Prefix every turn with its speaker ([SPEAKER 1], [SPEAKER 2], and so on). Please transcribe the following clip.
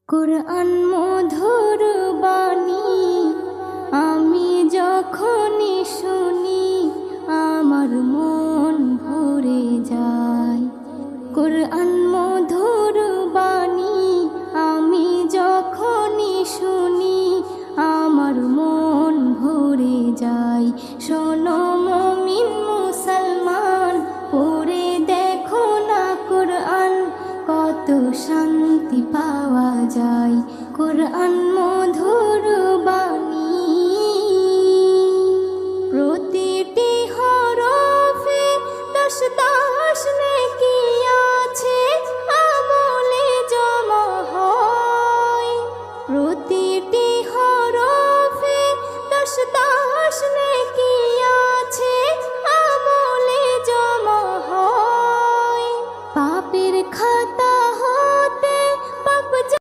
[SPEAKER 1] কুরআন মধুর বাণী আমি যখনই শুনি আমার মন ভরে যায়। কুরআন মধুর বাণী আমি যখনই শুনি আমার মন ভরে যায়। শোনো মুমিন মুসলমান, পড়ে দেখো না কুরআন, কত শান্তি পাওয়া যায়। কুরআন